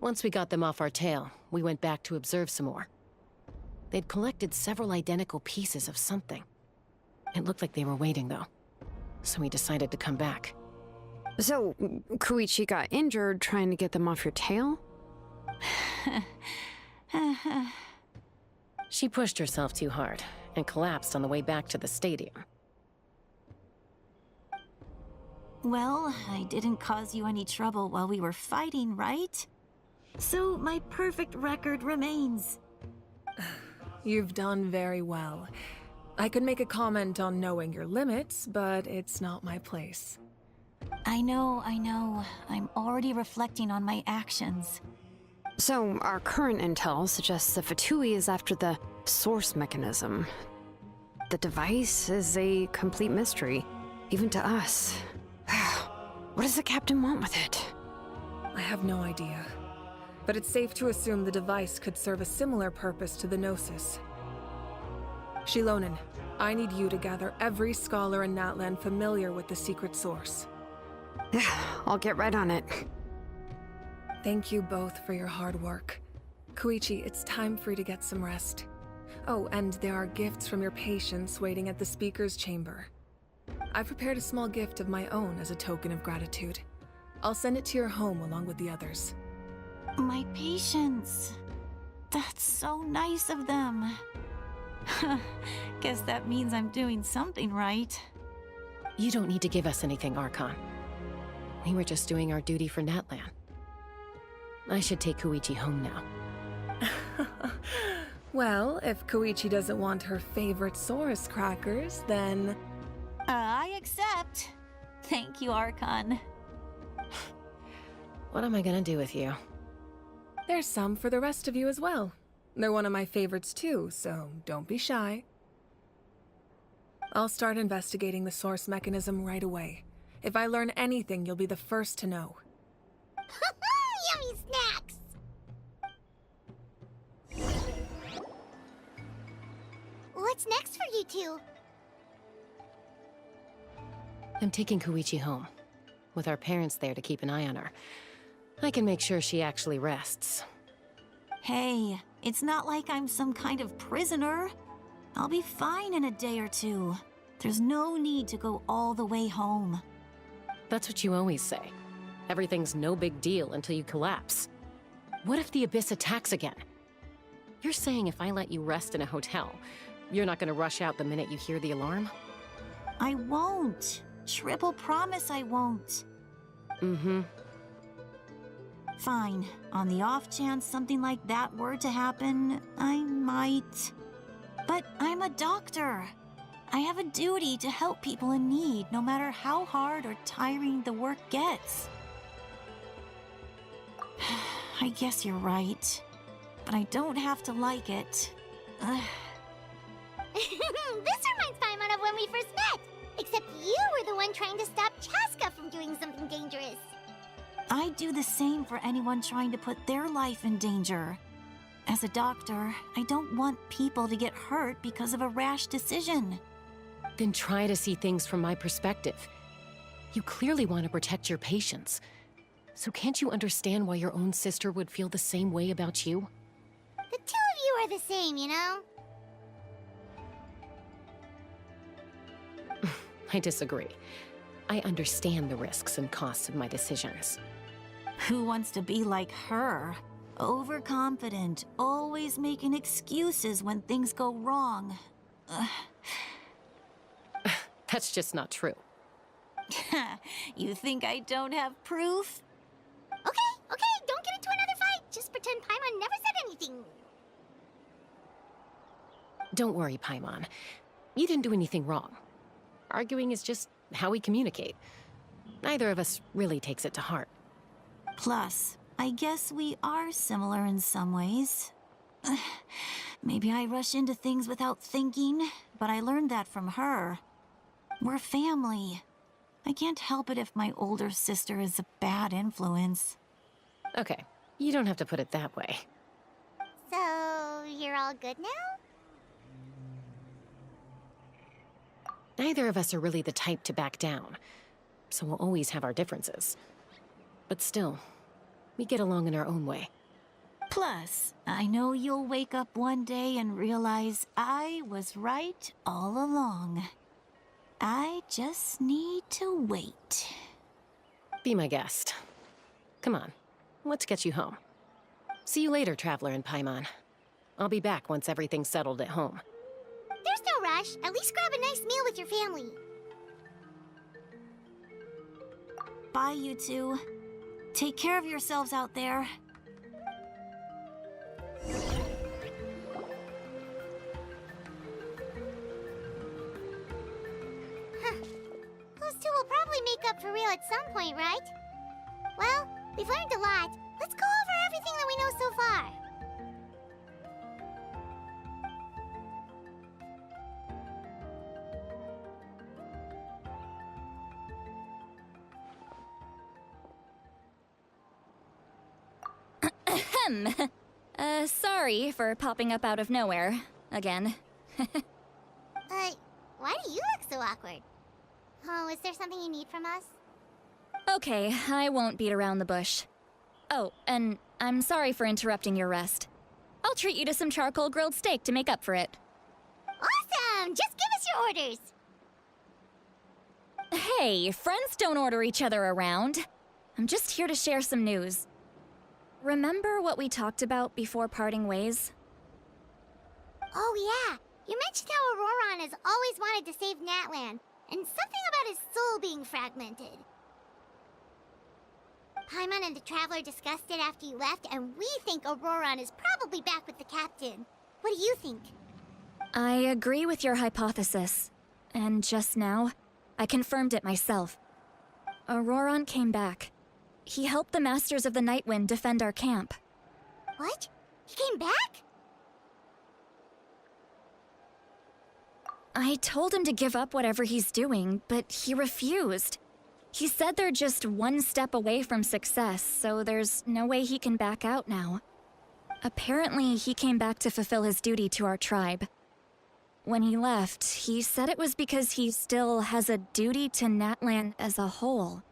Once we got them off our tail, we went back to observe some more. They'd collected several identical pieces of something. It looked like they were waiting, though. So we decided to come back. So, Koichi got injured trying to get them off your tail? She pushed herself too hard and collapsed on the way back to the stadium. Well, I didn't cause you any trouble while we were fighting, right? So my perfect record remains. You've done very well. I could make a comment on knowing your limits, but it's not my place. I know. I'm already reflecting on my actions. So, our current intel suggests that Fatui is after the source mechanism. The device is a complete mystery, even to us. What does the captain want with it? I have no idea. But it's safe to assume the device could serve a similar purpose to the Gnosis. Shilonen, I need you to gather every scholar in Natlan familiar with the secret source. I'll get right on it. Thank you both for your hard work. Koichi, it's time for you to get some rest. Oh, and there are gifts from your patients waiting at the speaker's chamber. I've prepared a small gift of my own as a token of gratitude. I'll send it to your home along with the others. My patience. That's so nice of them. Guess that means I'm doing something right. You don't need to give us anything, Archon. We were just doing our duty for Natlan. I should take Koichi home now. Well, if Koichi doesn't want her favorite Saurus crackers, then... I accept. Thank you, Archon. What am I gonna do with you? There's some for the rest of you as well. They're one of my favorites too, so don't be shy. I'll start investigating the source mechanism right away. If I learn anything, you'll be the first to know. Yummy snacks! What's next for you two? I'm taking Koichi home. With our parents there to keep an eye on her. I can make sure she actually rests. Hey, it's not like I'm some kind of prisoner. I'll be fine in a day or two. There's no need to go all the way home. That's what you always say. Everything's no big deal until you collapse. What if the Abyss attacks again? You're saying if I let you rest in a hotel, you're not gonna rush out the minute you hear the alarm? I won't. Triple promise I won't. Mm-hmm. Fine. On the off chance something like that were to happen, I might. But I'm a doctor. I have a duty to help people in need, no matter how hard or tiring the work gets. I guess you're right. But I don't have to like it. This reminds Paimon of when we first met. Except you were the one trying to stop Chaska from doing something dangerous. I'd do the same for anyone trying to put their life in danger. As a doctor, I don't want people to get hurt because of a rash decision. Then try to see things from my perspective. You clearly want to protect your patients. So can't you understand why your own sister would feel the same way about you? The two of you are the same, you know? I disagree. I understand the risks and costs of my decisions. Who wants to be like her? Overconfident, always making excuses when things go wrong. That's just not true. You think I don't have proof? Okay, don't get into another fight. Just pretend Paimon never said anything. Don't worry, Paimon. You didn't do anything wrong. Arguing is just how we communicate. Neither of us really takes it to heart. Plus, I guess we are similar in some ways. Maybe I rush into things without thinking, but I learned that from her. We're family. I can't help it if my older sister is a bad influence. Okay, you don't have to put it that way. So, you're all good now? Neither of us are really the type to back down, so we'll always have our differences. But still, We get along in our own way. Plus, I know you'll wake up one day and realize I was right all along. I just need to wait. Be my guest. Come on, let's get you home. See you later, Traveler in Paimon. I'll be back once everything's settled at home. There's no rush. At least grab a nice meal with your family. Bye, you two. Take care of yourselves out there. Those two will probably make up for real at some point, right? Well, we've learned a lot. Let's go over everything that we know so far. Sorry for popping up out of nowhere. Again. Why do you look so awkward? Oh, is there something you need from us? Okay, I won't beat around the bush. Oh, and I'm sorry for interrupting your rest. I'll treat you to some charcoal grilled steak to make up for it. Awesome! Just give us your orders! Hey, friends don't order each other around. I'm just here to share some news. Remember what we talked about before parting ways? Oh yeah, you mentioned how Auroron has always wanted to save Natlan, and something about his soul being fragmented. Paimon and the Traveler discussed it after you left, and we think Auroron is probably back with the captain. What do you think? I agree with your hypothesis. And just now, I confirmed it myself. Auroron came back. He helped the Masters of the Nightwind defend our camp. What? He came back? I told him to give up whatever he's doing, but he refused. He said they're just one step away from success, so there's no way he can back out now. Apparently, he came back to fulfill his duty to our tribe. When he left, he said it was because he still has a duty to Natlan as a whole.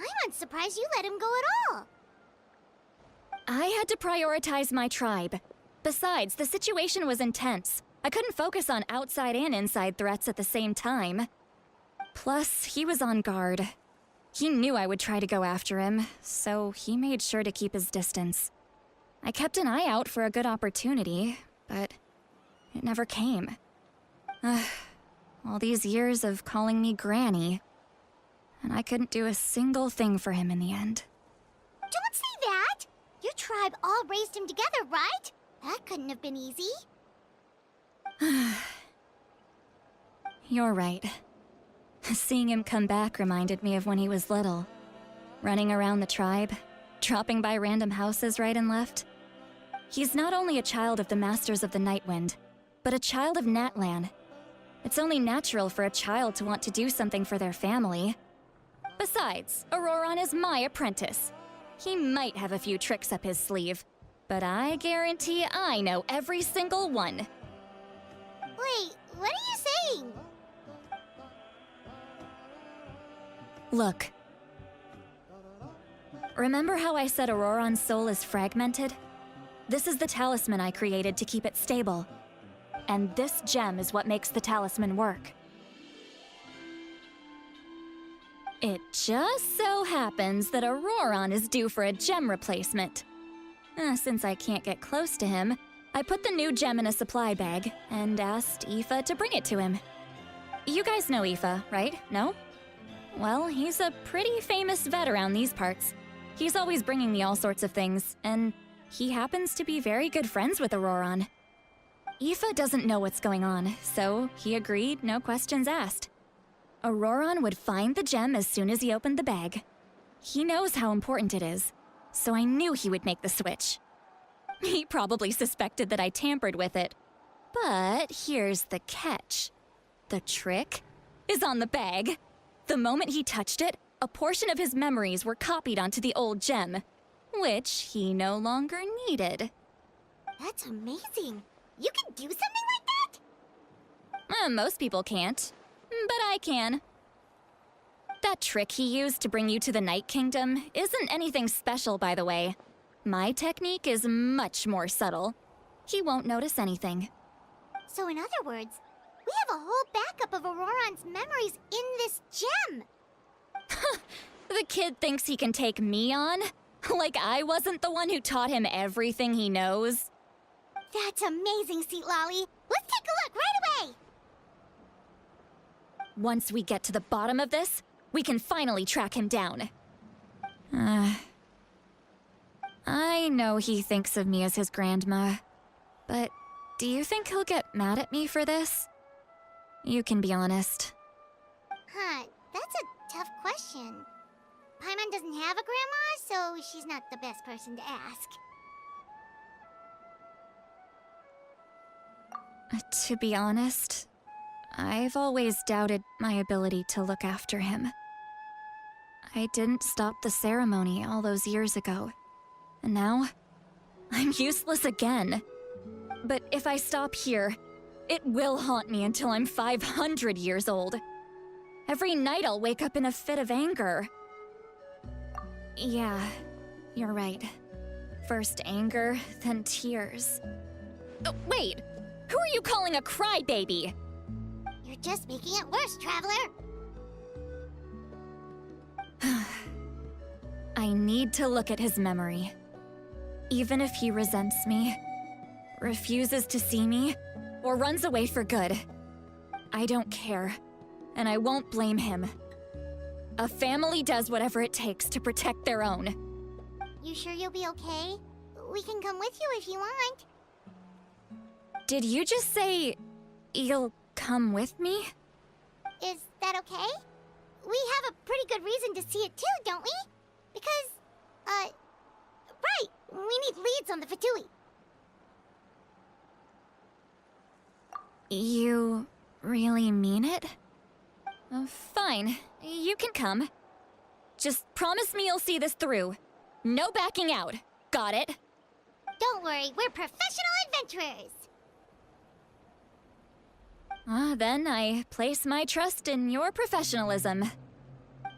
I'm unsurprised you let him go at all. I had to prioritize my tribe. Besides, the situation was intense. I couldn't focus on outside and inside threats at the same time. Plus, he was on guard. He knew I would try to go after him, so he made sure to keep his distance. I kept an eye out for a good opportunity, but it never came. All these years of calling me Granny, and I couldn't do a single thing for him in the end. Don't say that! Your tribe all raised him together, right? That couldn't have been easy. You're right. Seeing him come back reminded me of when he was little. Running around the tribe, dropping by random houses right and left. He's not only a child of the Masters of the Nightwind, but a child of Natlan. It's only natural for a child to want to do something for their family. Besides, Auroron is my apprentice. He might have a few tricks up his sleeve, but I guarantee I know every single one. Wait, what are you saying? Look. Remember how I said Auroron's soul is fragmented? This is the talisman I created to keep it stable. And this gem is what makes the talisman work. It just so happens that Auroron is due for a gem replacement. Since I can't get close to him, I put the new gem in a supply bag and asked Aoife to bring it to him. You guys know Aoife, right? No? Well, he's a pretty famous vet around these parts. He's always bringing me all sorts of things, and he happens to be very good friends with Auroron. Aoife doesn't know what's going on, so he agreed, no questions asked. Auroron would find the gem as soon as he opened the bag. He knows how important it is, so I knew he would make the switch. He probably suspected that I tampered with it. But here's the catch. The trick is on the bag. The moment he touched it, a portion of his memories were copied onto the old gem, which he no longer needed. That's amazing. You can do something like that? Most people can't, but I can. That trick he used to bring you to the Night Kingdom isn't anything special, by the way. My technique is much more subtle. He won't notice anything. So in other words, we have a whole backup of Auroran's memories in this gem! The kid thinks he can take me on? Like I wasn't the one who taught him everything he knows? That's amazing, Seat Lolly! Let's take a look right away! Once we get to the bottom of this, we can finally track him down. I know he thinks of me as his grandma, but do you think he'll get mad at me for this? You can be honest. Huh, that's a tough question. Paimon doesn't have a grandma, so she's not the best person to ask. To be honest, I've always doubted my ability to look after him. I didn't stop the ceremony all those years ago, and now I'm useless again. But if I stop here, it will haunt me until I'm 500 years old. Every night I'll wake up in a fit of anger. Yeah, you're right. First anger, then tears. Oh, wait! Who are you calling a crybaby? You're just making it worse, Traveler! I need to look at his memory. Even if he resents me, refuses to see me, or runs away for good, I don't care, and I won't blame him. A family does whatever it takes to protect their own. You sure you'll be okay? We can come with you if you want. Did you just say you'll come with me? Is that okay? We have a pretty good reason to see it too, don't we? Because, right, we need leads on the Fatui. You really mean it? Oh, fine, you can come. Just promise me you'll see this through. No backing out. Got it? Don't worry, we're professional adventurers. Then I place my trust in your professionalism.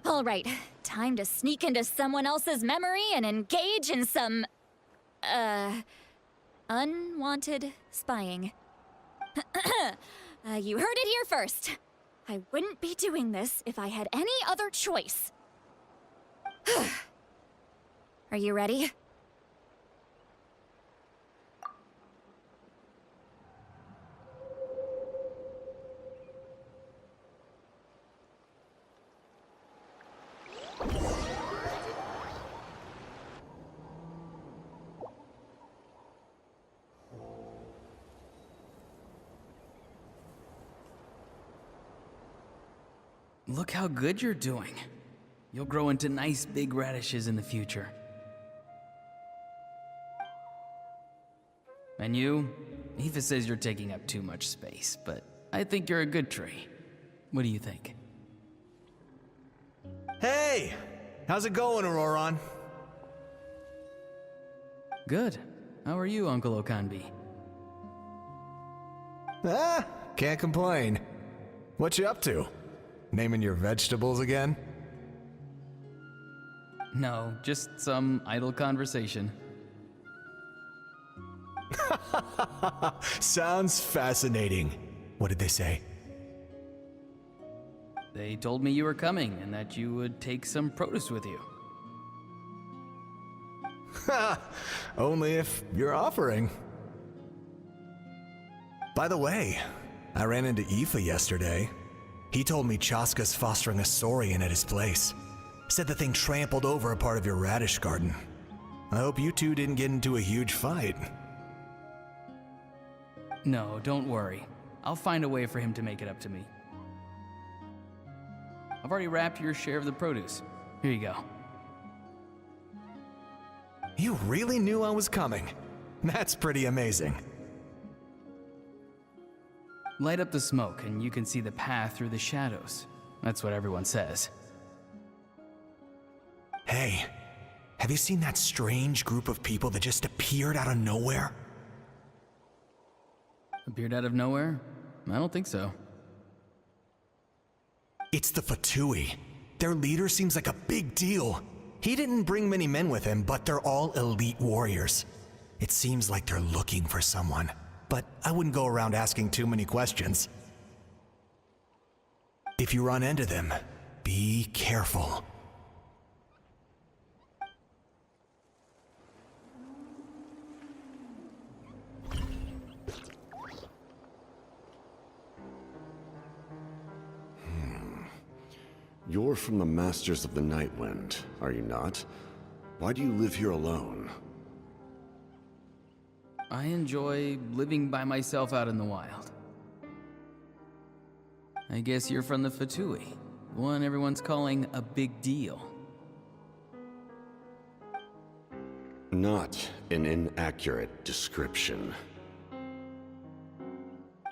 All right, time to sneak into someone else's memory and engage in some, unwanted spying. You heard it here first. I wouldn't be doing this if I had any other choice. Are you ready? Look how good you're doing. You'll grow into nice big radishes in the future. And you? Aoife says you're taking up too much space, but I think you're a good tree. What do you think? Hey! How's it going, Auroran? Good. How are you, Uncle Okanbi? Can't complain. What you up to? Naming your vegetables again? No, just some idle conversation. Sounds fascinating. What did they say? They told me you were coming and that you would take some produce with you. Only if you're offering. By the way, I ran into Aoife yesterday. He told me Chaska's fostering a saurian at his place. Said the thing trampled over a part of your radish garden. I hope you two didn't get into a huge fight. No, don't worry. I'll find a way for him to make it up to me. I've already wrapped your share of the produce. Here you go. You really knew I was coming. That's pretty amazing. Light up the smoke and you can see the path through the shadows. That's what everyone says. Hey, have you seen that strange group of people that just appeared out of nowhere? Appeared out of nowhere? I don't think so. It's the Fatui. Their leader seems like a big deal. He didn't bring many men with him, but they're all elite warriors. It seems like they're looking for someone, but I wouldn't go around asking too many questions. If you run into them, be careful. You're from the Masters of the Nightwind, are you not? Why do you live here alone? I enjoy living by myself out in the wild. I guess you're from the Fatui, the one everyone's calling a big deal. Not an inaccurate description.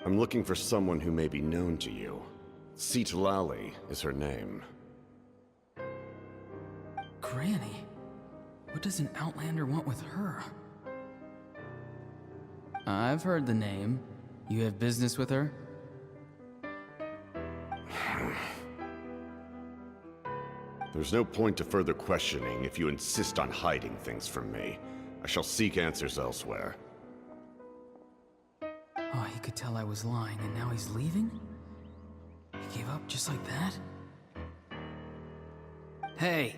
I'm looking for someone who may be known to you. Citlali is her name. Granny? What does an Outlander want with her? I've heard the name. You have business with her? There's no point to further questioning if you insist on hiding things from me. I shall seek answers elsewhere. Oh, he could tell I was lying, and now he's leaving? He gave up just like that? Hey!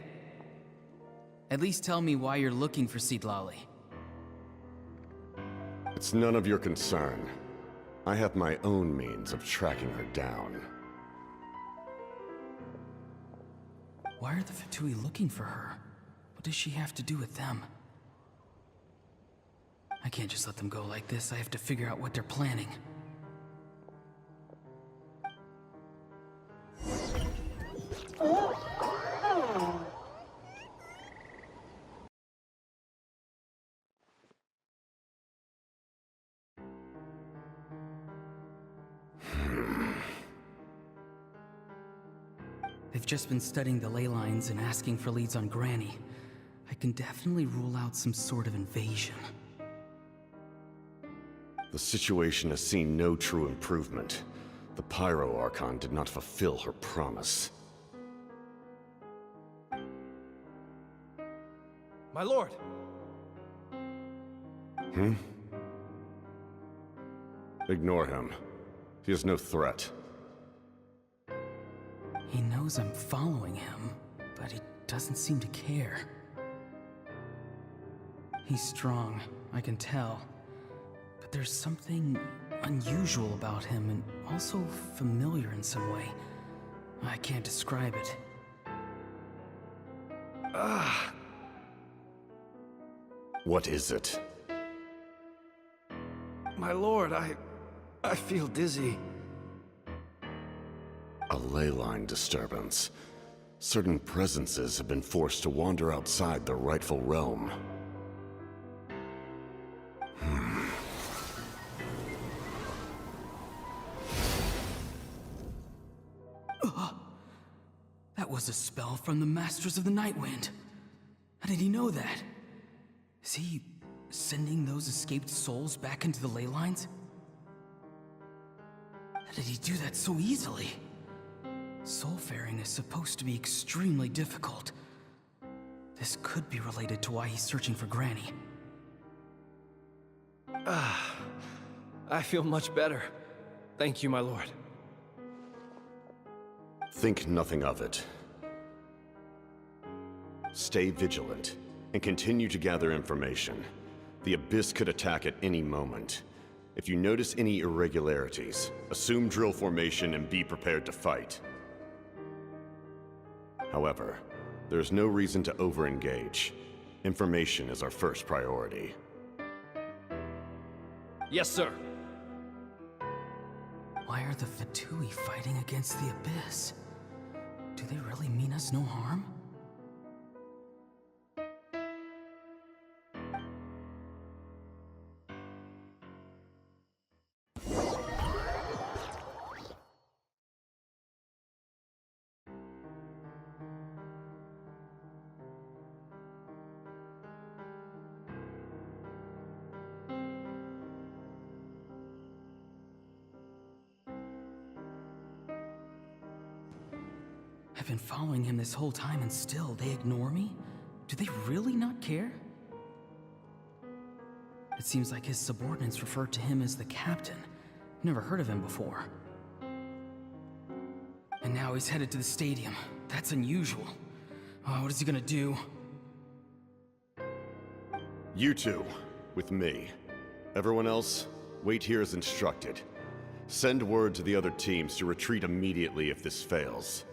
At least tell me why you're looking for Citlali. It's none of your concern. I have my own means of tracking her down. Why are the Fatui looking for her? What does she have to do with them? I can't just let them go like this. I have to figure out what they're planning. They've just been studying the ley lines and asking for leads on Granny. I can definitely rule out some sort of invasion. The situation has seen no true improvement. The Pyro Archon did not fulfill her promise. My lord! Ignore him. He is no threat. He knows I'm following him, but he doesn't seem to care. He's strong, I can tell. But there's something unusual about him and also familiar in some way. I can't describe it. What is it? My lord, I feel dizzy. A ley line disturbance. Certain presences have been forced to wander outside their rightful realm. That was a spell from the Masters of the Nightwind. How did he know that? Is he sending those escaped souls back into the ley lines? How did he do that so easily? Soulfaring is supposed to be extremely difficult. This could be related to why he's searching for Granny. I feel much better. Thank you, my lord. Think nothing of it. Stay vigilant, and continue to gather information. The Abyss could attack at any moment. If you notice any irregularities, assume drill formation and be prepared to fight. However, there's no reason to over-engage. Information is our first priority. Yes, sir. Why are the Fatui fighting against the Abyss? Do they really mean us no harm? I've been following him this whole time and still they ignore me? Do they really not care? It seems like his subordinates refer to him as the captain. Never heard of him before. And now he's headed to the stadium. That's unusual. Oh, what is he gonna do? You two, with me. Everyone else, wait here as instructed. Send word to the other teams to retreat immediately if this fails.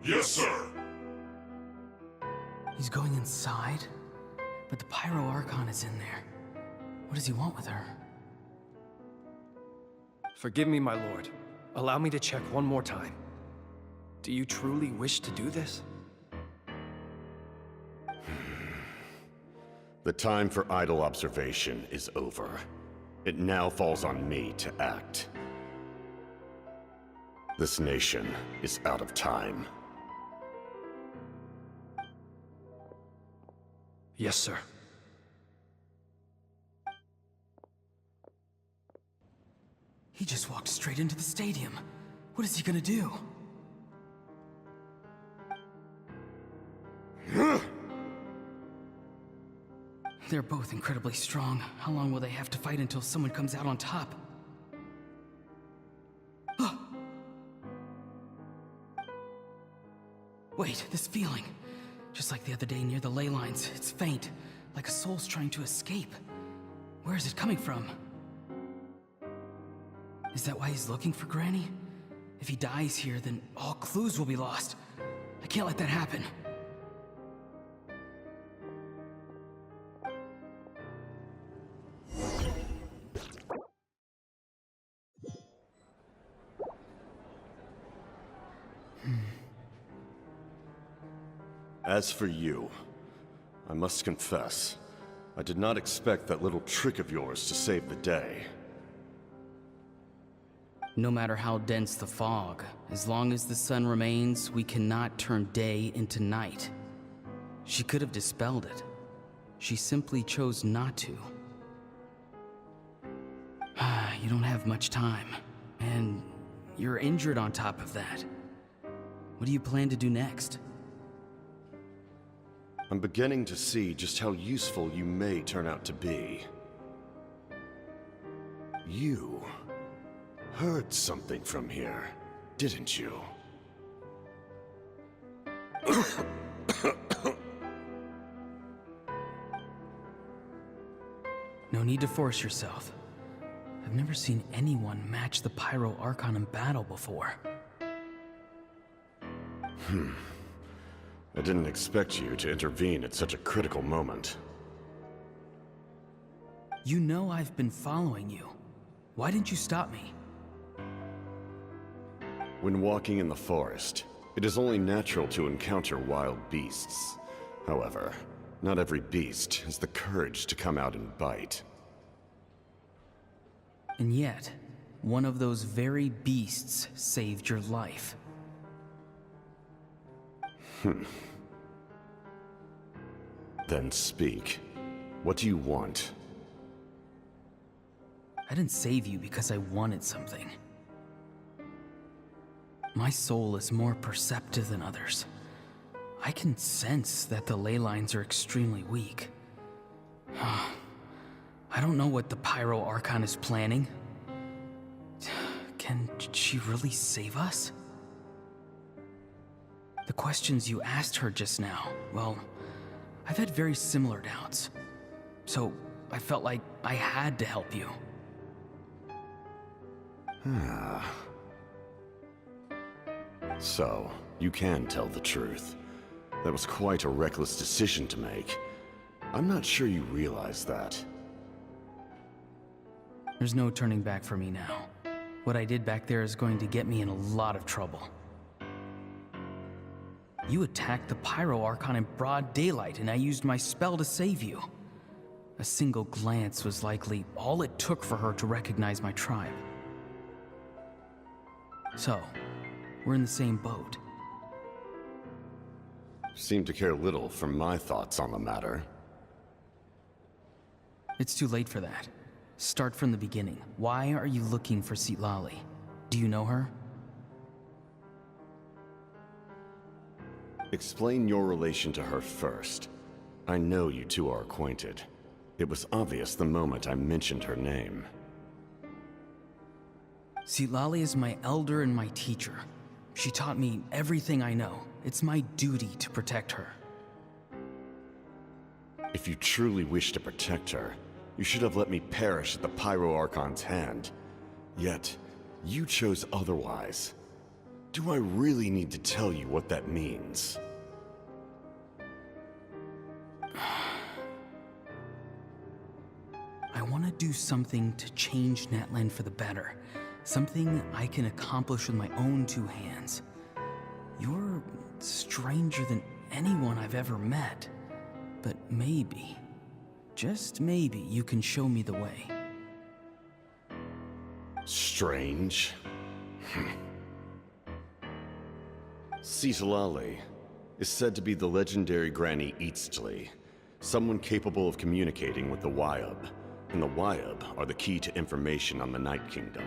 Yes, sir. He's going inside? But the Pyro Archon is in there. What does he want with her? Forgive me, my lord. Allow me to check one more time. Do you truly wish to do this? The time for idle observation is over. It now falls on me to act. This nation is out of time. Yes, sir. He just walked straight into the stadium. What is he gonna do? They're both incredibly strong. How long will they have to fight until someone comes out on top? Wait, this feeling. Just like the other day near the ley lines, it's faint, like a soul's trying to escape. Where is it coming from? Is that why he's looking for Granny? If he dies here, then all clues will be lost. I can't let that happen. As for you, I must confess, I did not expect that little trick of yours to save the day. No matter how dense the fog, as long as the sun remains, we cannot turn day into night. She could have dispelled it. She simply chose not to. You don't have much time, and you're injured on top of that. What do you plan to do next? I'm beginning to see just how useful you may turn out to be. You heard something from here, didn't you? No need to force yourself. I've never seen anyone match the Pyro Archon in battle before. I didn't expect you to intervene at such a critical moment. You know I've been following you. Why didn't you stop me? When walking in the forest, it is only natural to encounter wild beasts. However, not every beast has the courage to come out and bite. And yet, one of those very beasts saved your life. Then speak. What do you want? I didn't save you because I wanted something. My soul is more perceptive than others. I can sense that the ley lines are extremely weak. I don't know what the Pyro Archon is planning. Can she really save us? The questions you asked her just now, well, I've had very similar doubts. So I felt like I had to help you. So, you can tell the truth. That was quite a reckless decision to make. I'm not sure you realize that. There's no turning back for me now. What I did back there is going to get me in a lot of trouble. You attacked the Pyro Archon in broad daylight, and I used my spell to save you. A single glance was likely all it took for her to recognize my tribe. So, we're in the same boat. Seem to care little for my thoughts on the matter. It's too late for that. Start from the beginning. Why are you looking for Citlali? Do you know her? Explain your relation to her first. I know you two are acquainted. It was obvious the moment I mentioned her name. Citlali is my elder and my teacher. She taught me everything I know. It's my duty to protect her. If you truly wish to protect her, you should have let me perish at the Pyro Archon's hand. Yet, you chose otherwise. Do I really need to tell you what that means? I want to do something to change Netland for the better. Something I can accomplish with my own two hands. You're stranger than anyone I've ever met. But maybe, just maybe, you can show me the way. Strange? Citlali is said to be the legendary Granny Eastly, someone capable of communicating with the Wyub, and the Wyub are the key to information on the Night Kingdom.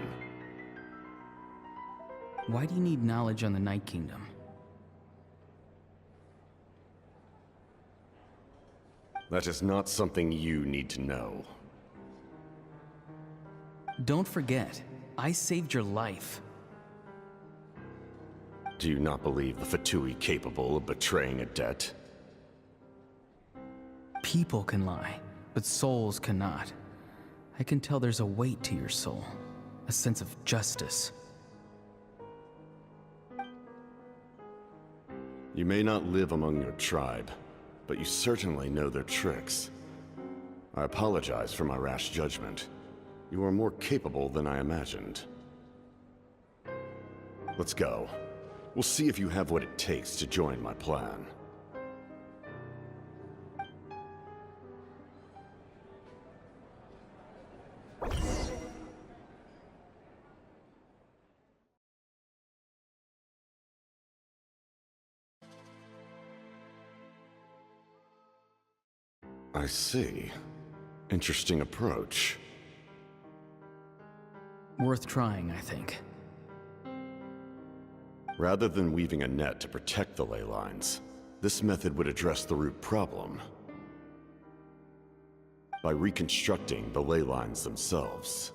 Why do you need knowledge on the Night Kingdom? That is not something you need to know. Don't forget, I saved your life. Do you not believe the Fatui capable of betraying a debt? People can lie, but souls cannot. I can tell there's a weight to your soul, a sense of justice. You may not live among your tribe, but you certainly know their tricks. I apologize for my rash judgment. You are more capable than I imagined. Let's go. We'll see if you have what it takes to join my plan. I see. Interesting approach. Worth trying, I think. Rather than weaving a net to protect the ley lines, this method would address the root problem by reconstructing the ley lines themselves.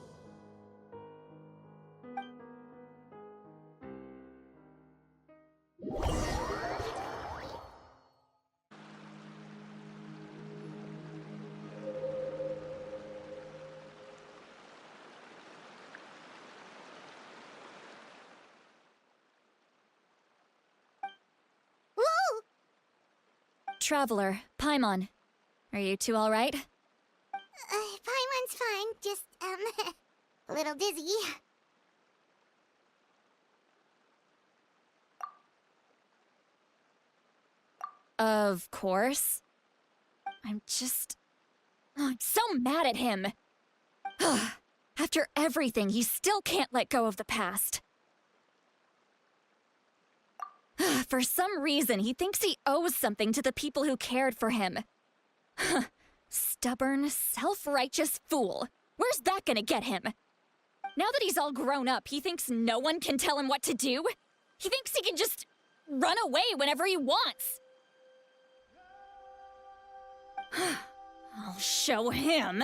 Traveler, Paimon. Are you two all right? Paimon's fine, just, a little dizzy. Of course. I'm so mad at him. After everything, he still can't let go of the past. For some reason, he thinks he owes something to the people who cared for him. Stubborn, self-righteous fool. Where's that gonna get him? Now that he's all grown up, he thinks no one can tell him what to do? He thinks he can just run away whenever he wants. I'll show him.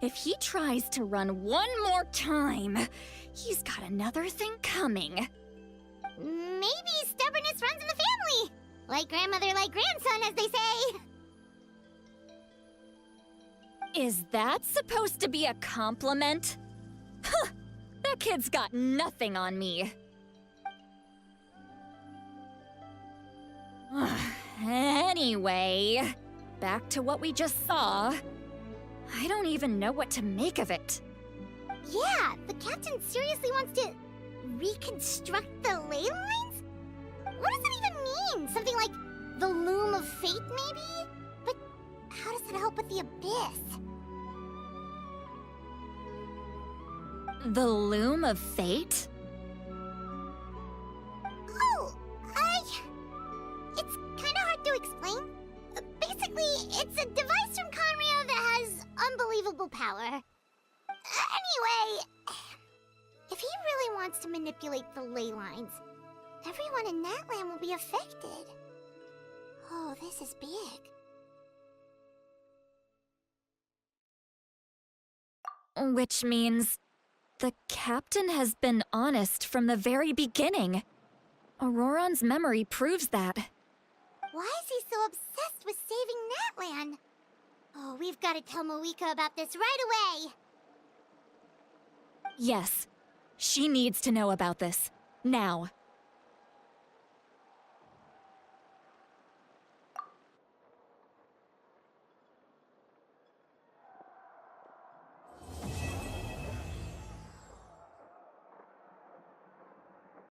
If he tries to run one more time, he's got another thing coming. Maybe stubbornness runs in the family! Like grandmother, like grandson, as they say! Is that supposed to be a compliment? Huh! That kid's got nothing on me. Anyway, back to what we just saw. I don't even know what to make of it. Yeah, the captain seriously wants to reconstruct the ley lines? What does that even mean? Something like the loom of fate, maybe? But how does that help with the abyss? The loom of fate? Oh, it's kinda hard to explain. Basically, it's a device from Conrio that has unbelievable power. Anyway, if he really wants to manipulate the ley lines, everyone in Natlan will be affected. Oh, this is big. Which means the captain has been honest from the very beginning. Auroron's memory proves that. Why is he so obsessed with saving Natlan? Oh, we've got to tell Moeka about this right away. Yes, she needs to know about this. Now.